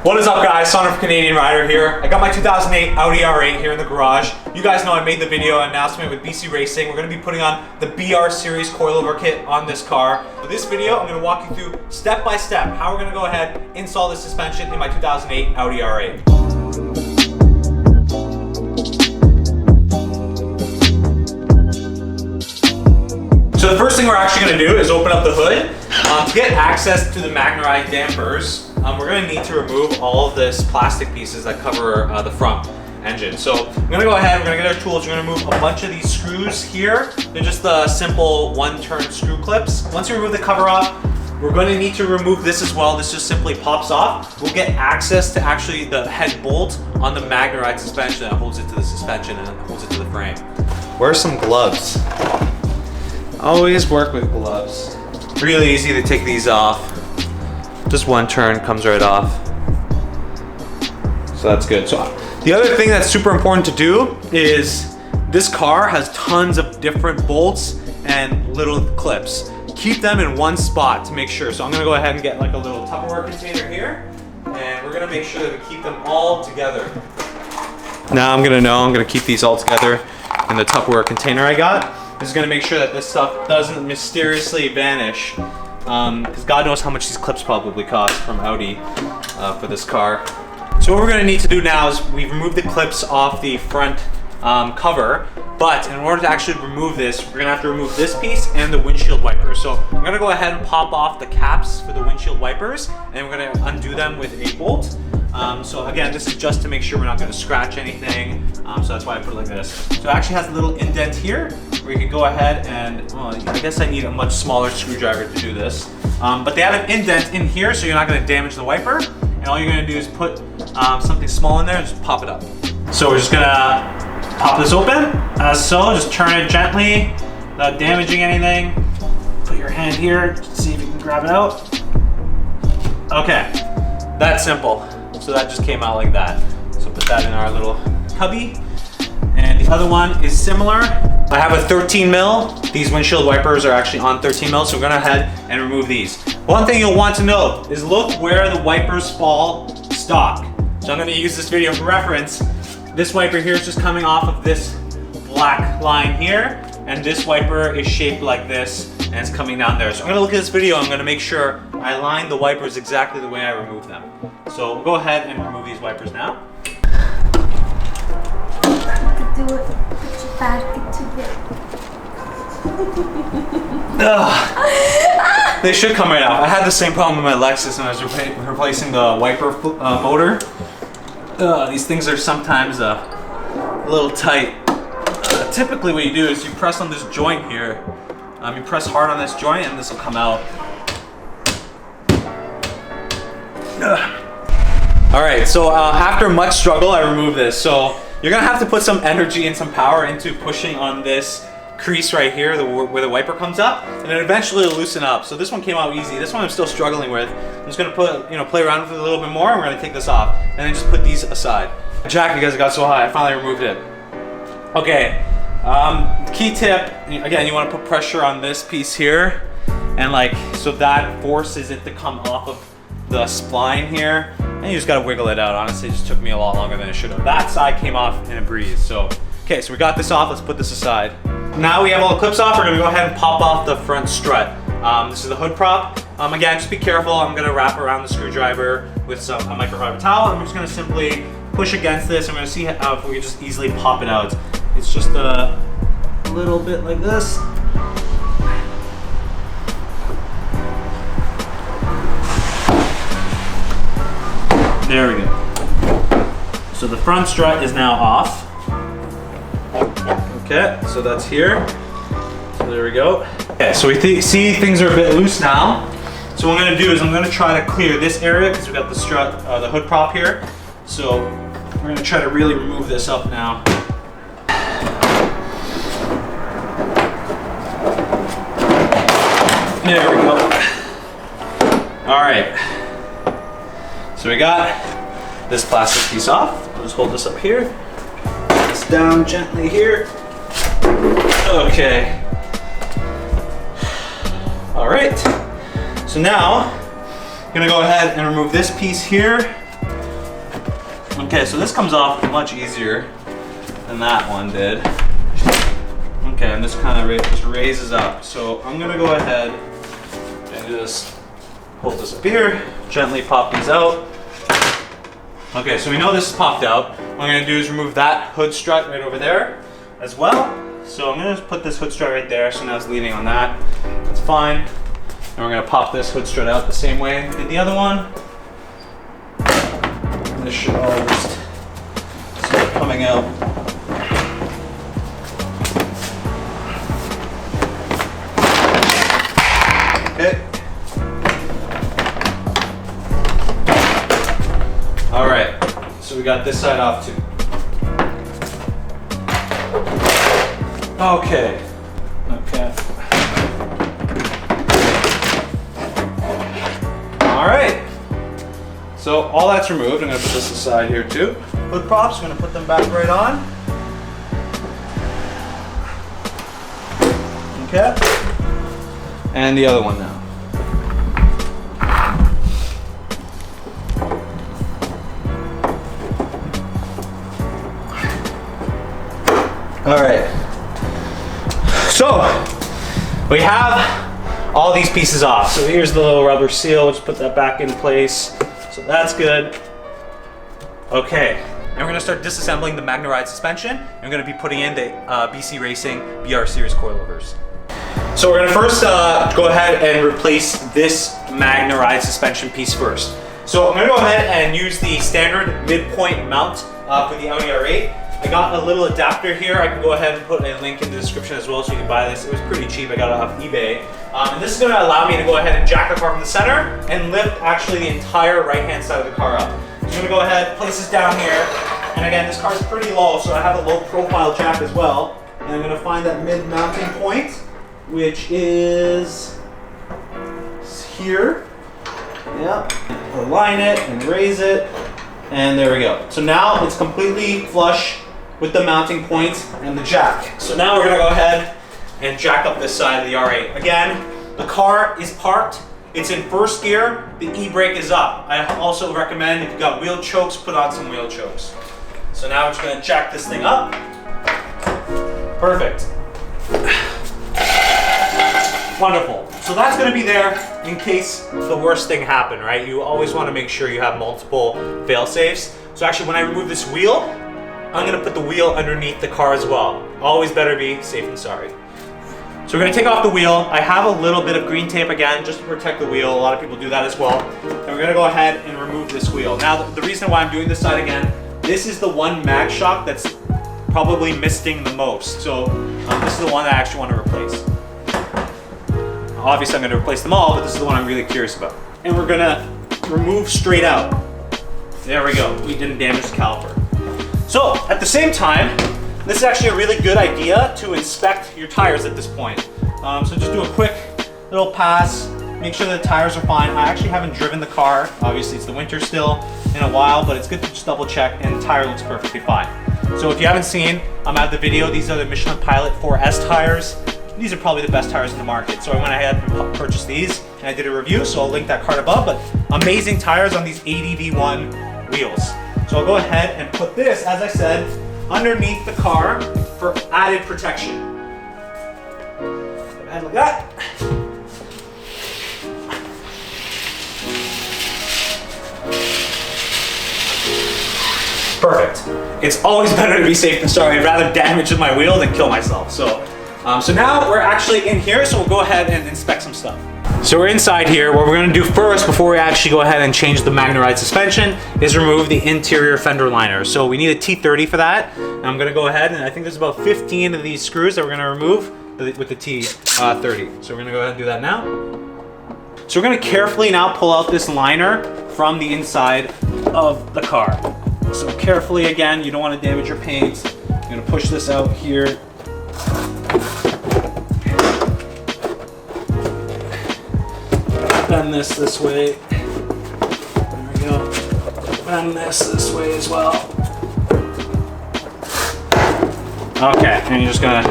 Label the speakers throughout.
Speaker 1: What is up, guys? Sonduren Canadian Rider here. I got my 2008 Audi R8 here in the garage. You guys know I made the video announcement with BC Racing. We're going to be putting on the BR Series coilover kit on this car. For this video, I'm going to walk you through step by step how we're going to go ahead and install the suspension in my 2008 Audi R8. So the first thing we're actually going to do is open up the hood. To get access to the Magneride dampers, we're going to need to remove all of this plastic pieces that cover the front engine. So I'm going to go ahead, we're going to get our tools, we're going to remove a bunch of these screws here. They're just the simple one-turn screw clips. Once you remove the cover off, we're going to need to remove this as well. This just simply pops off. We'll get access to actually the head bolt on the Magneride suspension that holds it to the suspension and holds it to the frame. Wear some gloves. Always work with gloves. Really easy to take these off. Just one turn, comes right off. So that's good. So the other thing that's super important to do is this car has tons of different bolts and little clips. Keep them in one spot to make sure. So I'm gonna go ahead and get like a little Tupperware container here, and we're gonna make sure that we keep them all together. Now I'm gonna keep these all together in the Tupperware container I got. This is gonna make sure that this stuff doesn't mysteriously vanish. Because God knows how much these clips probably cost from Audi for this car. So what we're going to need to do now is we've removed the clips off the front cover, but in order to actually remove this, we're going to have to remove this piece and the windshield wipers. So I'm going to go ahead and pop off the caps for the windshield wipers, and we're going to undo them with a bolt. So again, this is just to make sure we're not going to scratch anything, so that's why I put it like this. So it actually has a little indent here where you can go ahead and, well, I guess I need a much smaller screwdriver to do this. But they have an indent in here so you're not going to damage the wiper, and all you're going to do is put something small in there and just pop it up. So we're just going to pop this open, as so, just turn it gently without damaging anything. Put your hand here, see if you can grab it out. Okay, that's simple. So that just came out like that. So put that in our little cubby. And the other one is similar. I have a 13 mil. These windshield wipers are actually on 13 mil, so we're gonna head and remove these. One thing you'll want to know is look where the wipers fall stock. So I'm gonna use this video for reference. This wiper here is just coming off of this black line here, and this wiper is shaped like this, and it's coming down there. So I'm gonna look at this video, I'm gonna make sure I line the wipers exactly the way I remove them. So we'll go ahead and remove these wipers now. They should come right out. I had the same problem with my Lexus when I was replacing the wiper motor. These things are sometimes a little tight. Typically what you do is you press on this joint here. You press hard on this joint and this will come out. All right, so after much struggle, I removed this. So you're gonna have to put some energy and some power into pushing on this crease right here, where the wiper comes up, and then eventually it'll loosen up. So this one came out easy. This one I'm still struggling with. I'm just gonna play around with it a little bit more, and we're gonna take this off, and then just put these aside. Jack, because it got so high, I finally removed it. Okay, key tip, again, you wanna put pressure on this piece here, and so that forces it to come off of the spline here, and you just gotta wiggle it out. Honestly, it just took me a lot longer than it should have. That side came off in a breeze. So, okay, so we got this off, let's put this aside. Now we have all the clips off, we're gonna go ahead and pop off the front strut. This is the hood prop. Again, just be careful. I'm gonna wrap around the screwdriver with a microfiber towel. I'm just gonna simply push against this. I'm gonna see how if we can just easily pop it out. It's just a little bit like this. There we go. So the front strut is now off. Okay, so that's here. So there we go. Okay, so we see things are a bit loose now. So what I'm gonna do is I'm gonna try to clear this area because we got the strut, the hood prop here. So we're gonna try to really remove this up now. There we go. All right. So we got this plastic piece off. I'll just hold this up here. Put this down gently here. Okay. All right. So now, I'm gonna go ahead and remove this piece here Okay, so this comes off much easier than that one did. Okay, and this kind of just raises up. So I'm gonna go ahead and just hold this up here, gently pop these out. Okay, so we know this is popped out. What I'm gonna do is remove that hood strut right over there as well. So I'm gonna just put this hood strut right there, so now it's leaning on that. That's fine. And we're gonna pop this hood strut out the same way we did the other one. And this should all just start coming out. Okay. All right, so we got this side off too. Okay. All right. So all that's removed. I'm gonna put this aside here too. Hood props, I'm gonna put them back right on. Okay. And the other one now. All right. So we have all these pieces off. So here's the little rubber seal. Just put that back in place. So that's good. Okay. And we're gonna start disassembling the Magneride suspension. And we're gonna be putting in the BC Racing BR Series coilovers. So we're gonna first go ahead and replace this Magneride suspension piece first. So I'm gonna go ahead and use the standard midpoint mount for the Audi R8. I got a little adapter here. I can go ahead and put a link in the description as well so you can buy this. It was pretty cheap. I got it off eBay. And this is gonna allow me to go ahead and jack the car from the center and lift actually the entire right-hand side of the car up. So I'm gonna go ahead, place this down here. And again, this car is pretty low, so I have a low profile jack as well. And I'm gonna find that mid-mounting point, which is here. Yep. Align it and raise it. And there we go. So now it's completely flush with the mounting point and the jack. So now we're gonna go ahead and jack up this side of the R8. Again, the car is parked. It's in first gear. The e-brake is up. I also recommend if you've got wheel chokes, put on some wheel chokes. So now we're just gonna jack this thing up. Perfect. Wonderful. So that's gonna be there in case the worst thing happened, right? You always wanna make sure you have multiple fail safes. So actually when I remove this wheel, I'm gonna put the wheel underneath the car as well. Always better be safe than sorry. So we're gonna take off the wheel. I have a little bit of green tape again, just to protect the wheel. A lot of people do that as well. And we're gonna go ahead and remove this wheel. Now, the reason why I'm doing this side again, this is the one mag shock that's probably misting the most. So this is the one that I actually wanna replace. Obviously I'm gonna replace them all, but this is the one I'm really curious about. And we're gonna remove straight out. There we go, we didn't damage the caliper. So at the same time, this is actually a really good idea to inspect your tires at this point. So just do a quick little pass, make sure the tires are fine. I actually haven't driven the car, obviously it's the winter still, in a while, but it's good to just double check and the tire looks perfectly fine. So if you haven't seen, I'm at the video, these are the Michelin Pilot 4S tires. These are probably the best tires in the market. So I went ahead and purchased these and I did a review, so I'll link that card above, but amazing tires on these ADV1 wheels. So I'll go ahead and put this, as I said, underneath the car for added protection. Go ahead like that. Perfect. It's always better to be safe than sorry. I'd rather damage my wheel than kill myself. So now we're actually in here, so we'll go ahead and inspect some stuff. So we're inside here. What we're gonna do first, before we actually go ahead and change the Magneride suspension, is remove the interior fender liner. So we need a T30 for that. And I'm gonna go ahead, and I think there's about 15 of these screws that we're gonna remove with the T30. So we're gonna go ahead and do that now. So we're gonna carefully now pull out this liner from the inside of the car. So carefully, again, you don't wanna damage your paint. You're gonna push this out here. Bend this way. There we go. Bend this way as well. Okay, and you're just gonna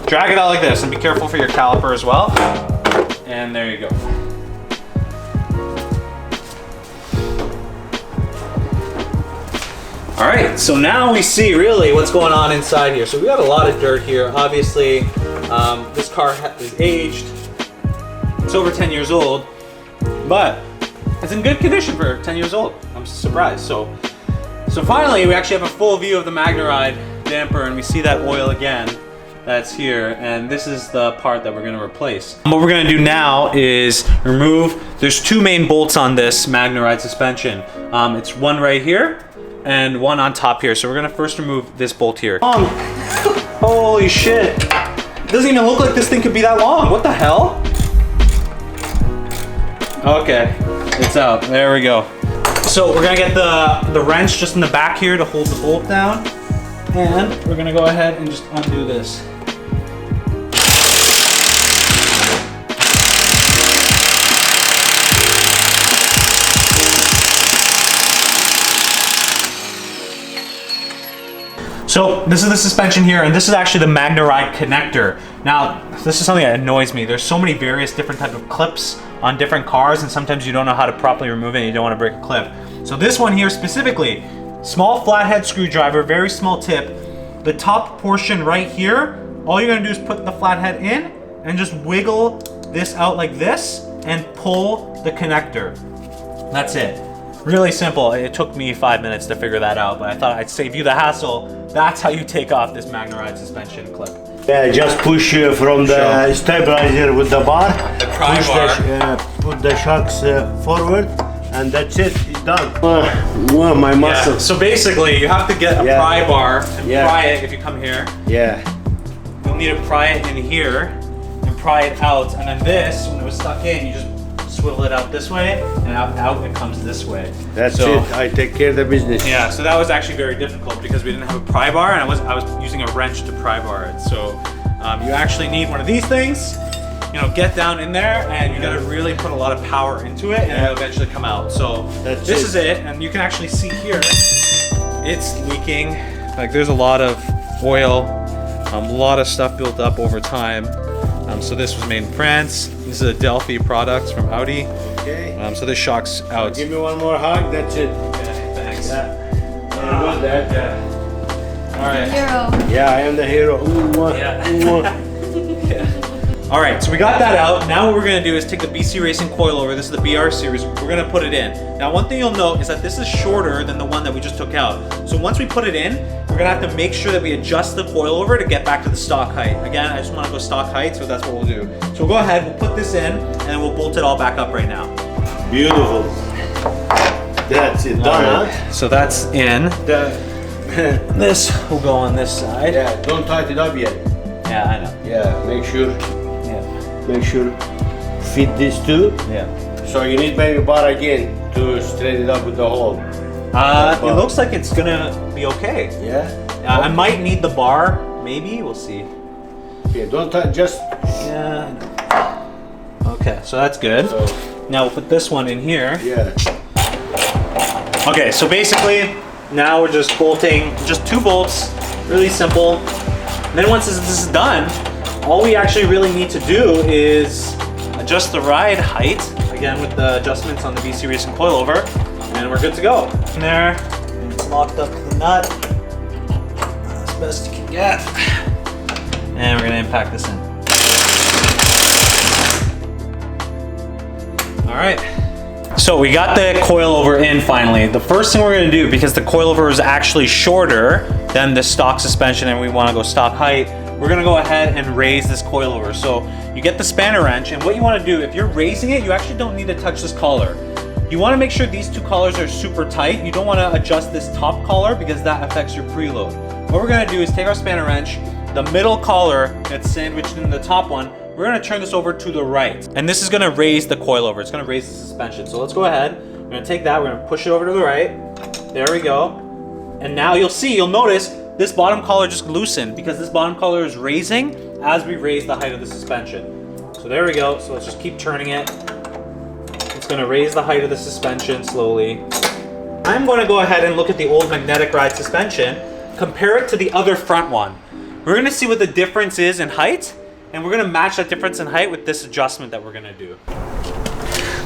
Speaker 1: drag it out like this, and be careful for your caliper as well. And there you go. All right, so now we see really what's going on inside here. So we got a lot of dirt here. Obviously, this car is aged. It's over 10 years old, but it's in good condition for 10 years old. I'm surprised. So finally, we actually have a full view of the Magneride damper, and we see that oil again that's here, and this is the part that we're going to replace. What we're going to do now is remove, there's two main bolts on this Magneride suspension. It's one right here and one on top here. So we're going to first remove this bolt here. Holy shit. It doesn't even look like this thing could be that long. What the hell? Okay, it's out. There we go. So we're gonna get the wrench just in the back here to hold the bolt down. And we're gonna go ahead and just undo this. So this is the suspension here, and this is actually the Magneride connector. Now, this is something that annoys me. There's so many various different type of clips on different cars, and sometimes you don't know how to properly remove it and you don't want to break a clip. So this one here specifically, small flathead screwdriver, very small tip. The top portion right here, all you're gonna do is put the flathead in and just wiggle this out like this and pull the connector. That's it. Really simple. It took me 5 minutes to figure that out, but I thought I'd save you the hassle. That's how you take off this Magneride suspension clip.
Speaker 2: Yeah, just push from the stabilizer with the bar.
Speaker 1: The pry bar.
Speaker 2: Put the shocks forward, and that's it. It's done. Well, my muscle.
Speaker 1: Yeah. So basically, you have to get a pry bar and pry it if you come here.
Speaker 2: Yeah.
Speaker 1: You'll need to pry it in here and pry it out, and then this, when it was stuck in, you just swivel it out this way, and out it comes this way.
Speaker 2: That's it. I take care of the business.
Speaker 1: Yeah, so that was actually very difficult because we didn't have a pry bar, and I was using a wrench to pry bar it. So you actually need one of these things. You know, get down in there, and you gotta really put a lot of power into it, and it'll eventually come out. So this is it, and you can actually see here, it's leaking. Like there's a lot of oil, a lot of stuff built up over time. So this was made in France. This is a Delphi product from Audi.
Speaker 2: Okay.
Speaker 1: So this shock's out.
Speaker 2: Give me one more hug. That's it.
Speaker 1: Okay, thanks.
Speaker 2: Yeah.
Speaker 1: All right.
Speaker 3: Hero.
Speaker 2: Yeah, I am the hero.
Speaker 1: Yeah. All right, so we got that out. Now what we're gonna do is take the BC Racing coilover. This is the BR series. We're gonna put it in. Now, one thing you'll note is that this is shorter than the one that we just took out. So once we put it in, we're gonna have to make sure that we adjust the coilover to get back to the stock height. Again, I just wanna go stock height, so that's what we'll do. So we'll go ahead, we'll put this in, and then we'll bolt it all back up right now.
Speaker 2: Beautiful. That's it. Done, huh?
Speaker 1: So that's in. This will go on this side.
Speaker 2: Yeah, don't tighten it up yet.
Speaker 1: Yeah, I know.
Speaker 2: Yeah, make sure.
Speaker 1: Yeah.
Speaker 2: Make sure fit this too.
Speaker 1: Yeah.
Speaker 2: So you need maybe bar again to straighten it up with the hole.
Speaker 1: It looks like it's gonna be okay.
Speaker 2: Yeah.
Speaker 1: I might need the bar, maybe. We'll see.
Speaker 2: Yeah, don't touch. Just.
Speaker 1: Yeah. Okay, so that's good.
Speaker 2: So,
Speaker 1: now we'll put this one in here.
Speaker 2: yeah.
Speaker 1: Okay, so basically now we're just bolting just 2 bolts. Really simple. And then once this is done, all we actually really need to do is adjust the ride height, again with the adjustments on the BC Racing coilover, and we're good to go. In there, and it's locked up to the nut as best you can get. And we're gonna impact this in. All right. So we got the coilover in finally. The first thing we're gonna do, because the coilover is actually shorter than the stock suspension and we wanna go stock height, we're gonna go ahead and raise this coilover. So you get the spanner wrench, and what you wanna do, if you're raising it, you actually don't need to touch this collar. You wanna make sure these 2 collars are super tight. You don't wanna adjust this top collar because that affects your preload. What we're gonna do is take our spanner wrench, the middle collar that's sandwiched in the top one, we're gonna turn this over to the right. And this is gonna raise the coilover. It's gonna raise the suspension. So let's go ahead. We're gonna take that, we're gonna push it over to the right. There we go. And now you'll notice this bottom collar just loosened because this bottom collar is raising as we raise the height of the suspension. So there we go. So let's just keep turning it. It's gonna raise the height of the suspension slowly. I'm gonna go ahead and look at the old Magneride suspension, compare it to the other front one. We're gonna see what the difference is in height, and we're gonna match that difference in height with this adjustment that we're gonna do.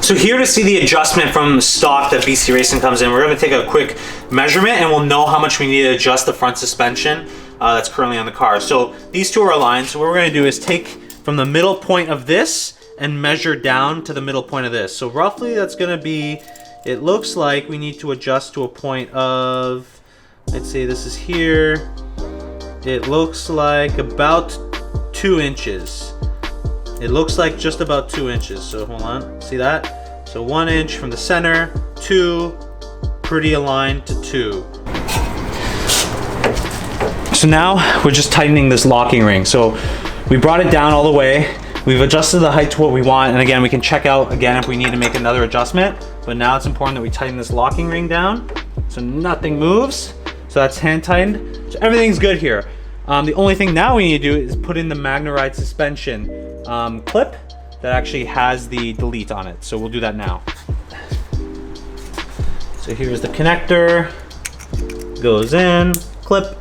Speaker 1: So So here to see the adjustment from the stock that BC Racing comes in, we're gonna take a quick measurement and we'll know how much we need to adjust the front suspension that's currently on the car. So these two are aligned. So what we're gonna do is take from the middle point of this and measure down to the middle point of this. So roughly that's gonna be, it looks like we need to adjust to a point of, I'd say this is here. It looks like about 2 inches. It looks like just about 2 inches. So hold on, see that? So 1 inch from the center, 2, pretty aligned to 2. So now we're just tightening this locking ring. So we brought it down all the way. We've adjusted the height to what we want. And again, we can check out again if we need to make another adjustment. But now it's important that we tighten this locking ring down so nothing moves. So that's hand tightened. So everything's good here. The only thing now we need to do is put in the Magneride suspension clip that actually has the delete on it. So we'll do that now. So here's the connector, goes in, clip,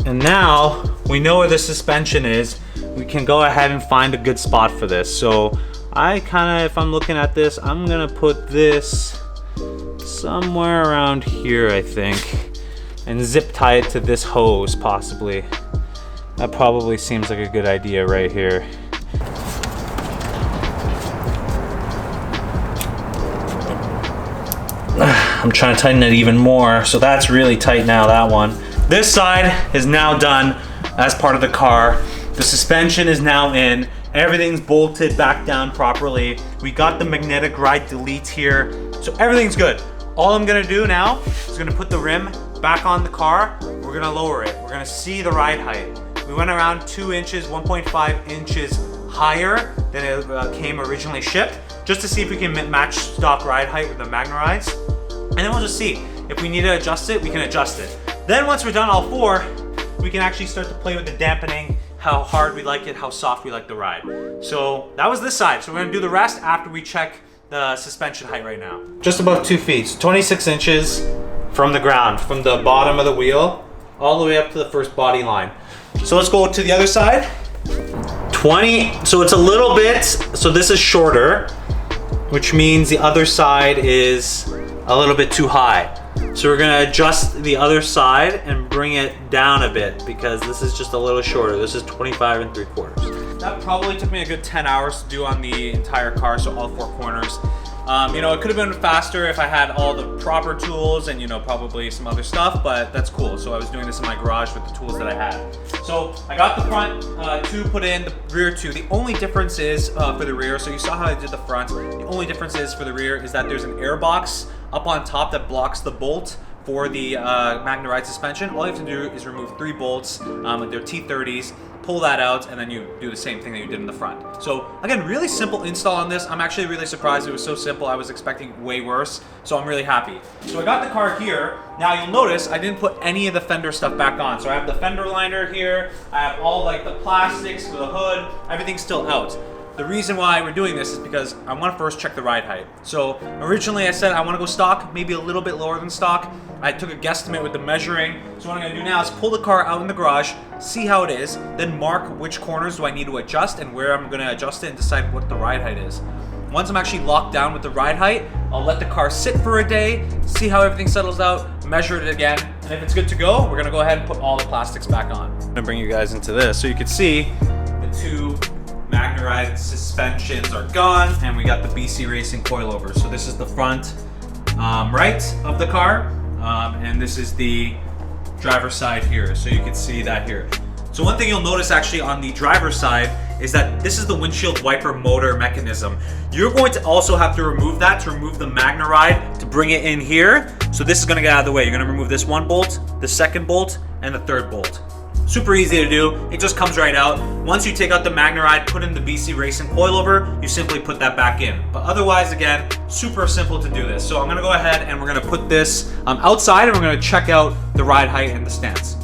Speaker 1: and now we know where the suspension is. We can go ahead and find a good spot for this. So I kind of, if I'm looking at this, I'm gonna put this somewhere around here, I think, and zip tie it to this hose possibly. That probably seems like a good idea right here. I'm trying to tighten it even more. So that's really tight now, that one. This side is now done as part of the car. The suspension is now in. Everything's bolted back down properly. We got the magnetic ride delete here. So everything's good. All I'm gonna do now is gonna put the rim back on the car. We're gonna lower it. We're gonna see the ride height. We went around 2 inches, 1.5 inches higher than it came originally shipped, just to see if we can match stock ride height with the Magnerides. And then we'll just see. If we need to adjust it, we can adjust it. Then once we're done all 4, we can actually start to play with the dampening, how hard we like it, how soft we like the ride. So that was this side. So we're gonna do the rest after we check the suspension height right now. Just above 2 feet, so 26 inches from the ground, from the bottom of the wheel, all the way up to the first body line. So let's go to the other side. 20, so it's a little bit, so this is shorter, which means the other side is a little bit too high. So we're gonna adjust the other side and bring it down a bit because this is just a little shorter. This is 25 3/4. That probably took me a good 10 hours to do on the entire car, so all 4 corners. You know, it could have been faster if I had all the proper tools and, you know, probably some other stuff, but that's cool. So I was doing this in my garage with the tools that I had. So I got the front 2 put in, the rear 2. The only difference is for the rear, so you saw how I did the front. The only difference is for the rear is that there's an air box up on top that blocks the bolt for the Magneride suspension. All you have to do is remove 3 bolts, they're T30s, pull that out, and then you do the same thing that you did in the front. So again, really simple install on this. I'm actually really surprised it was so simple. I was expecting way worse, so I'm really happy. So I got the car here. Now you'll notice I didn't put any of the fender stuff back on. So I have the fender liner here, I have all like the plastics for the hood, everything's still out. The reason why we're doing this is because I want to first check the ride height. So originally I said I want to go stock, maybe a little bit lower than stock. I took a guesstimate with the measuring. So what I'm going to do now is pull the car out in the garage, see how it is, then mark which corners do I need to adjust and where I'm going to adjust it and decide what the ride height is. Once I'm actually locked down with the ride height, I'll let the car sit for a day, see how everything settles out, measure it again, and if it's good to go, we're going to go ahead and put all the plastics back on. I'm going to bring you guys into this so you can see the 2 Magneride suspensions are gone, and we got the BC Racing coilovers. So this is the front right of the car, and this is the driver's side here. So you can see that here. So one thing you'll notice actually on the driver's side is that this is the windshield wiper motor mechanism. You're going to also have to remove that to remove the Magneride to bring it in here. So this is gonna get out of the way. You're gonna remove this 1 bolt, the 2nd bolt, and the 3rd bolt. Super easy to do, it just comes right out. Once you take out the Magneride, put in the BC Racing coilover, you simply put that back in. But otherwise, again, super simple to do this. So I'm gonna go ahead and we're gonna put this outside and we're gonna check out the ride height and the stance.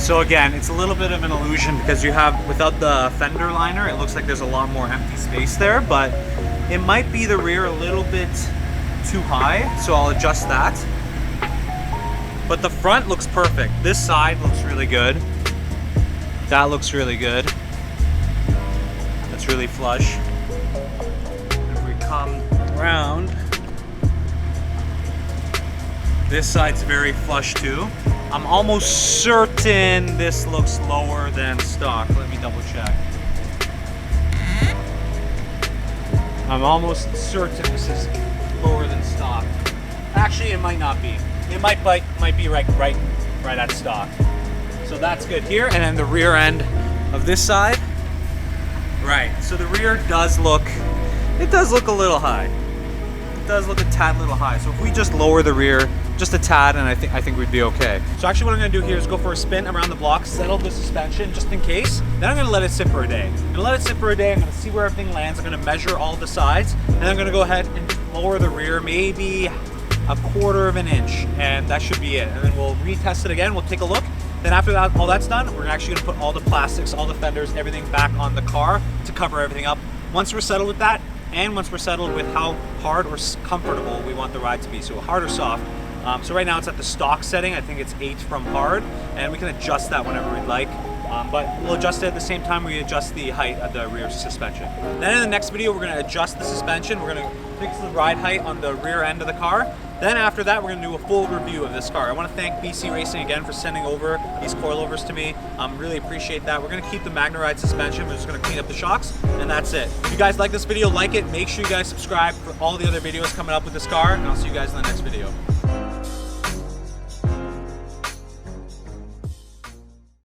Speaker 1: So again, it's a little bit of an illusion because you have, without the fender liner, it looks like there's a lot more empty space there, but It might be the rear a little bit too high, so I'll adjust that. But the front looks perfect. This side looks really good. That looks really good. That's really flush. If we come around, this side's very flush too. I'm almost certain this looks lower than stock. Let me double check. I'm almost certain this is lower than stock. Actually, it might not be. It might be right at stock. So that's good here. And then the rear end of this side. Right. So the rear does look a little high. It does look a tad little high. So if we just lower the rear just a tad, and I think we'd be okay. So actually what I'm gonna do here is go for a spin around the block, settle the suspension just in case. Then I'm gonna let it sit for a day. I'm gonna let it sit for a day, I'm gonna see where everything lands, I'm gonna measure all the sides, and I'm gonna go ahead and lower the rear maybe a 1/4 of an inch, and that should be it. And then we'll retest it again, we'll take a look. Then after that, all that's done, we're actually gonna put all the plastics, all the fenders, everything back on the car to cover everything up. Once we're settled with that, and once we're settled with how hard or comfortable we want the ride to be, so hard or soft. So right now it's at the stock setting, I think it's 8 from hard, and we can adjust that whenever we'd like. But we'll adjust it at the same time we adjust the height of the rear suspension. Then in the next video, we're gonna adjust the suspension. We're gonna fix the ride height on the rear end of the car. Then after that, we're gonna do a full review of this car. I wanna thank BC Racing again for sending over these coilovers to me. Really appreciate that. We're gonna keep the Magneride suspension. We're just gonna clean up the shocks, and that's it. If you guys like this video, like it. Make sure you guys subscribe for all the other videos coming up with this car, and I'll see you guys in the next video.